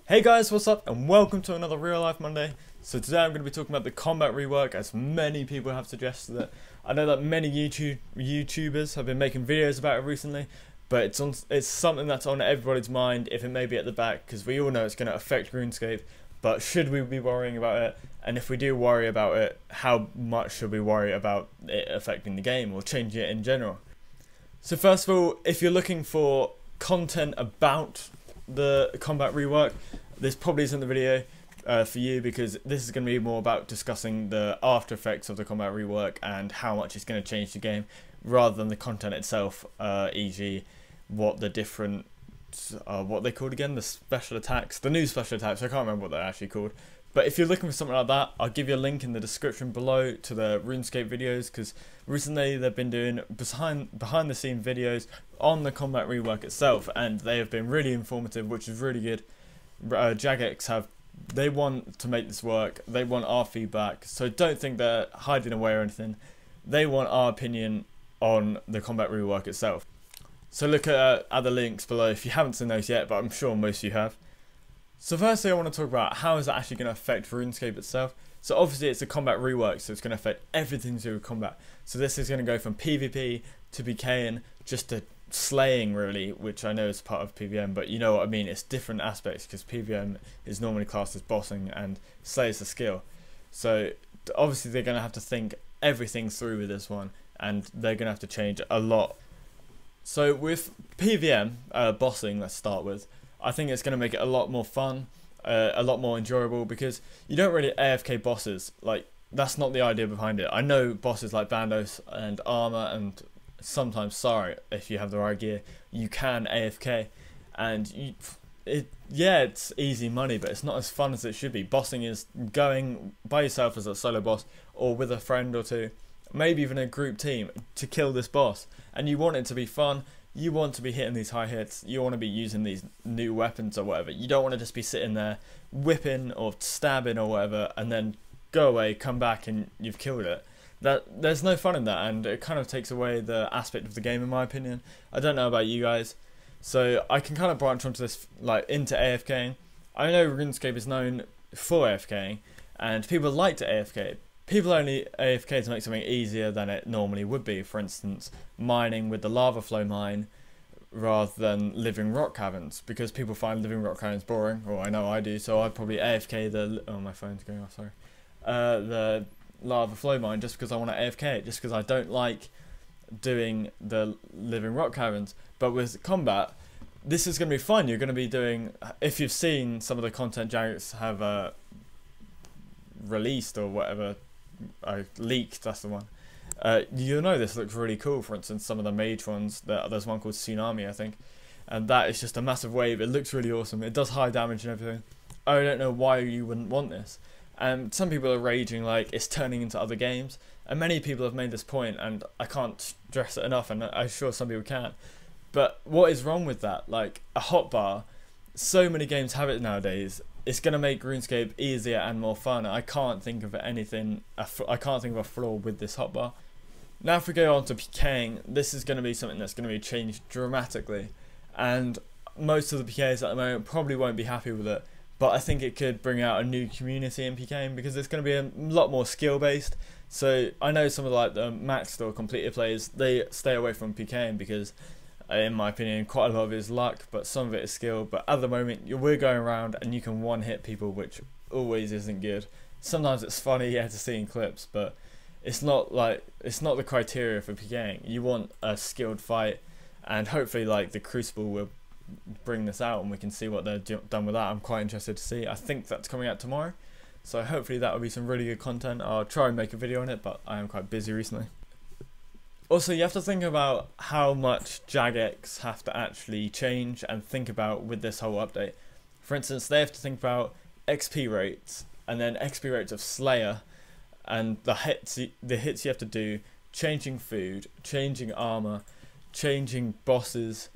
Hey guys, what's up and welcome to another Real Life Monday. So today I'm going to be talking about the combat rework, as many people have suggested it. I know that many YouTubers have been making videos about it recently, but it's something that's on everybody's mind, if it may be at the back, because we all know it's going to affect RuneScape. But should we be worrying about it? And if we do worry about it, how much should we worry about it affecting the game or changing it in general? So first of all, if you're looking for content about the combat rework, this probably isn't the video for you, because this is going to be more about discussing the after effects of the combat rework and how much it's going to change the game, rather than the content itself, e.g. what the different, what they called again, the special attacks, the new special attacks. I can't remember what they're actually called. But if you're looking for something like that, I'll give you a link in the description below to the RuneScape videos, because recently they've been doing behind the scene videos on the combat rework itself, and they have been really informative, which is really good. Jagex they want to make this work, they want our feedback, so don't think they're hiding away or anything. They want our opinion on the combat rework itself. So look at the links below if you haven't seen those yet, but I'm sure most of you have. So firstly, I want to talk about how is that actually going to affect RuneScape itself. So obviously it's a combat rework, so it's going to affect everything to do with combat. So this is going to go from PvP to PKing, just to slaying really, which I know is part of PVM, but you know what I mean, it's different aspects, because PVM is normally classed as bossing and slay is a skill. So obviously they're going to have to think everything through with this one, and they're going to have to change a lot. So with PVM, bossing, let's start with, I think it's going to make it a lot more fun, a lot more enjoyable, because you don't really AFK bosses. Like, that's not the idea behind it. I know bosses like Bandos and Armor and sometimes Sari, if you have the right gear, you can AFK, and yeah, it's easy money, but it's not as fun as it should be. Bossing is going by yourself as a solo boss, or with a friend or two, maybe even a group team, to kill this boss, and you want it to be fun. You want to be hitting these high hits, you want to be using these new weapons or whatever. You don't want to just be sitting there whipping or stabbing or whatever and then go away, come back and you've killed it. There's no fun in that, and it kind of takes away the aspect of the game, in my opinion. I don't know about you guys, so I can kind of branch onto this, like, into AFKing. I know RuneScape is known for AFKing, and people like to AFK. People only AFK to make something easier than it normally would be. For instance, mining with the lava flow mine rather than living rock caverns, because people find living rock caverns boring, or I know I do, so I'd probably AFK the, oh, my phone's going off, sorry, the lava flow mine, just because I want to AFK it, just because I don't like doing the living rock caverns. But with combat, this is going to be fun. You're going to be doing, if you've seen some of the content Jagex have released or whatever, leaked, that's the one, you know this looks really cool. For instance, some of the mage ones, there's one called Tsunami, I think, and that is just a massive wave. It looks really awesome, it does high damage and everything. I don't know why you wouldn't want this. And some people are raging like it's turning into other games, and many people have made this point, and I can't stress it enough, and I'm sure some people can. But what is wrong with that? Like, a hotbar, so many games have it nowadays. It's going to make RuneScape easier and more fun. I can't think of anything, I can't think of a flaw with this hotbar. Now if we go on to PKing, this is going to be something that's going to be changed dramatically, and most of the PKs at the moment probably won't be happy with it, but I think it could bring out a new community in PKing, because it's going to be a lot more skill based. So I know some of the maxed or completed players, they stay away from PKing because, in my opinion, quite a lot of it is luck, but some of it is skill. But at the moment, we're going around and you can one-hit people, which always isn't good. Sometimes it's funny, yeah, to see in clips, but it's not the criteria for PKing. You want a skilled fight, and hopefully, like, the Crucible will bring this out and we can see what they're done with that. I'm quite interested to see. I think that's coming out tomorrow, so hopefully that will be some really good content. I'll try and make a video on it, but I am quite busy recently. Also, you have to think about how much Jagex have to actually change and think about with this whole update. For instance, they have to think about XP rates, and then XP rates of Slayer, and the hits you have to do, changing food, changing armor, changing bosses.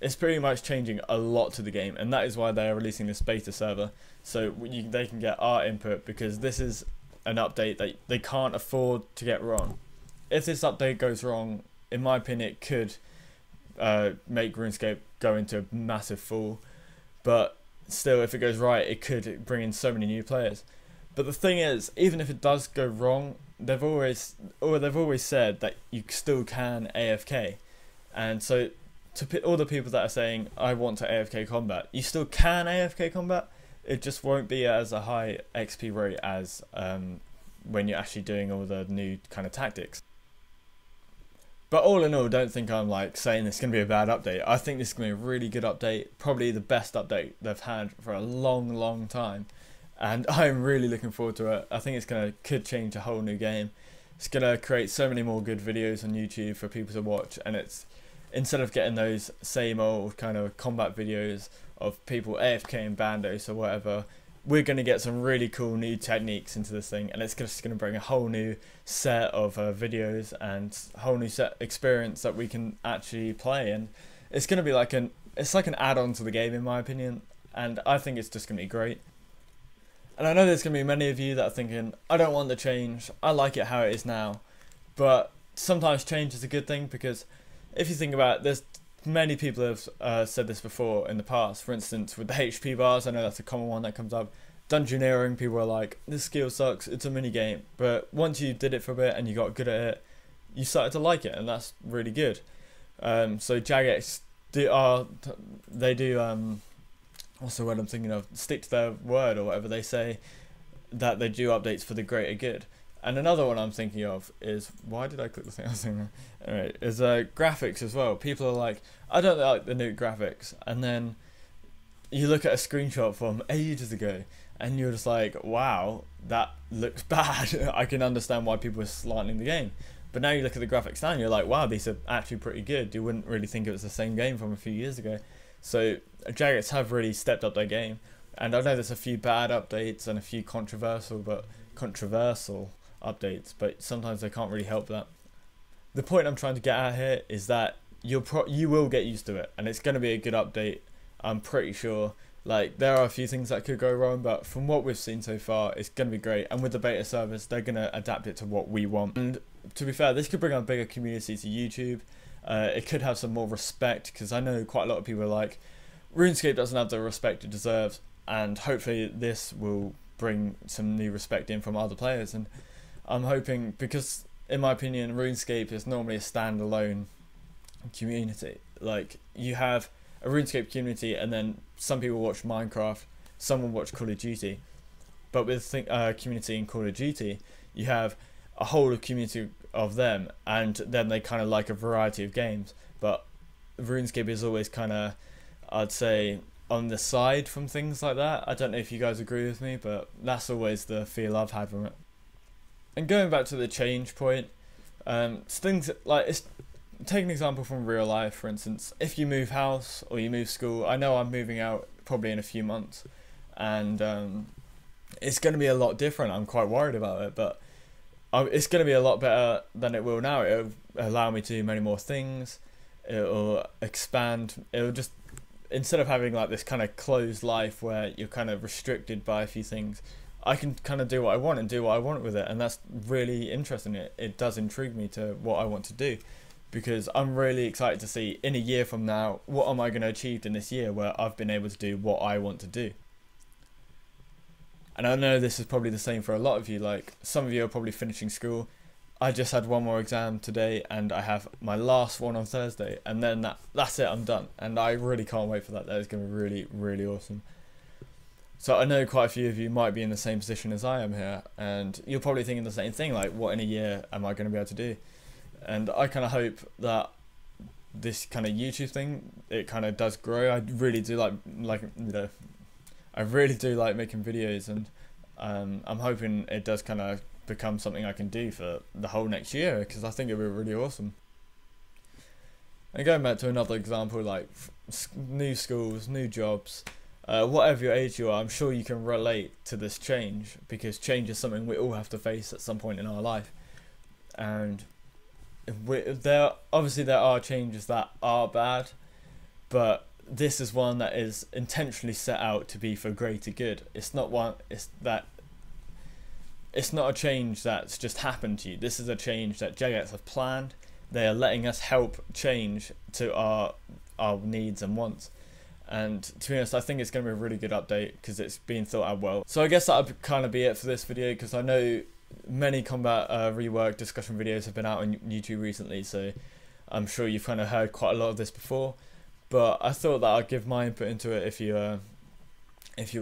It's pretty much changing a lot to the game, and that is why they are releasing this beta server, so they can get our input, because this is an update that they can't afford to get wrong. If this update goes wrong, in my opinion, it could make RuneScape go into a massive fall, but still, if it goes right, it could bring in so many new players. But the thing is, even if it does go wrong, they've always said that you still can AFK, and so to all the people that are saying I want to AFK combat, you still can AFK combat. It just won't be as a high XP rate as when you're actually doing all the new kind of tactics. But all in all, don't think I'm like saying this is going to be a bad update. I think this is going to be a really good update, probably the best update they've had for a long time. And I'm really looking forward to it. I think it's could change a whole new game. It's going to create so many more good videos on YouTube for people to watch. And it's, instead of getting those same old kind of combat videos of people AFKing bandos or whatever, we're going to get some really cool new techniques into this thing, and it's just going to bring a whole new set of videos and a whole new set experience that we can actually play. And it's going to be like it's like an add-on to the game, in my opinion, and I think it's just going to be great. And I know there's going to be many of you that are thinking, I don't want the change, I like it how it is now. But sometimes change is a good thing, because if you think about it, there's many people have said this before in the past. For instance, with the HP bars, I know that's a common one that comes up. Dungeoneering, people are like, this skill sucks, it's a mini game. But once you did it for a bit and you got good at it, you started to like it, and that's really good. So Jagex they do what's the word I'm thinking of? Stick to their word, or whatever. They say that they do updates for the greater good. And another one I'm thinking of is, why did I click the thing I was thinking? Anyway, is graphics as well. People are like, I don't like the new graphics, and then you look at a screenshot from ages ago, and you're just like, wow, that looks bad. I can understand why people are slanting the game. But now you look at the graphics now, and you're like, wow, these are actually pretty good. You wouldn't really think it was the same game from a few years ago. So Jagex have really stepped up their game, and I know there's a few bad updates and a few controversial updates, but sometimes they can't really help that. The point I'm trying to get at here is that you will get used to it, and it's going to be a good update, I'm pretty sure. Like, there are a few things that could go wrong, but from what we've seen so far, it's going to be great. And with the beta service, they're going to adapt it to what we want. And to be fair, this could bring a bigger community to YouTube. It could have some more respect, because I know quite a lot of people are like, RuneScape doesn't have the respect it deserves, and hopefully this will bring some new respect in from other players. And I'm hoping, because in my opinion, RuneScape is normally a standalone community. Like, you have a RuneScape community, and then some people watch Minecraft, some will watch Call of Duty. But with community in Call of Duty, you have a whole community of them, and then they kind of like a variety of games. But RuneScape is always kind of, I'd say, on the side from things like that. I don't know if you guys agree with me, but that's always the feel I've had from it. And going back to the change point, things like, take an example from real life, for instance. If you move house or you move school, I know I'm moving out probably in a few months, and it's going to be a lot different. I'm quite worried about it, but it's going to be a lot better than it will now. It'll allow me to do many more things. It'll expand. It'll just, instead of having like this kind of closed life where you're kind of restricted by a few things, I can kind of do what I want and do what I want with it, and that's really interesting. It does intrigue me to what I want to do, because I'm really excited to see in a year from now, what am I going to achieve in this year where I've been able to do what I want to do. And I know this is probably the same for a lot of you. Like, some of you are probably finishing school. I just had one more exam today, and I have my last one on Thursday, and then that's it, I'm done. And I really can't wait for that. That is going to be really, really awesome. So I know quite a few of you might be in the same position as I am here, and you're probably thinking the same thing, like, what in a year am I going to be able to do? And I kind of hope that this kind of YouTube thing, it kind of does grow. I really do I really do like making videos, and I'm hoping it does kind of become something I can do for the whole next year, because I think it would be really awesome. And going back to another example, like new schools, new jobs, whatever your age you are, I'm sure you can relate to this change, because change is something we all have to face at some point in our life. And there are changes that are bad, but this is one that is intentionally set out to be for greater good. It's not a change that's just happened to you. This is a change that Jagex have planned. They are letting us help change to our needs and wants. And to be honest, I think it's going to be a really good update because it's been thought out well. So I guess that would kind of be it for this video, because I know many combat rework discussion videos have been out on YouTube recently, so I'm sure you've kind of heard quite a lot of this before. But I thought that I'd give my input into it if you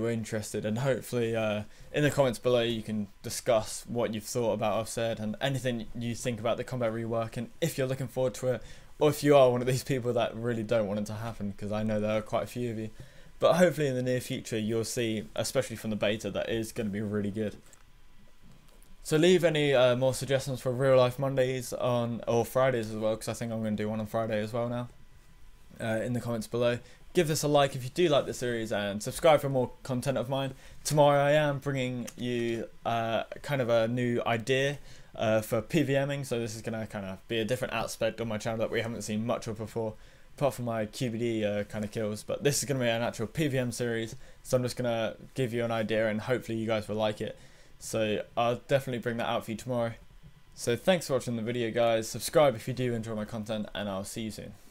were interested, and hopefully in the comments below you can discuss what you've thought about what I've said and anything you think about the combat rework, and if you're looking forward to it, or if you are one of these people that really don't want it to happen, because I know there are quite a few of you. But hopefully in the near future you'll see, especially from the beta, that is going to be really good. So leave any more suggestions for real life Mondays or Fridays as well, because I think I'm going to do one on Friday as well now, in the comments below. Give this a like if you do like the series, and subscribe for more content of mine. Tomorrow I am bringing you kind of a new idea for PVMing, so this is going to kind of be a different aspect on my channel that we haven't seen much of before, apart from my QBD kind of kills. But this is going to be an actual PVM series, so I'm just going to give you an idea and hopefully you guys will like it. So I'll definitely bring that out for you tomorrow. So thanks for watching the video guys, subscribe if you do enjoy my content, and I'll see you soon.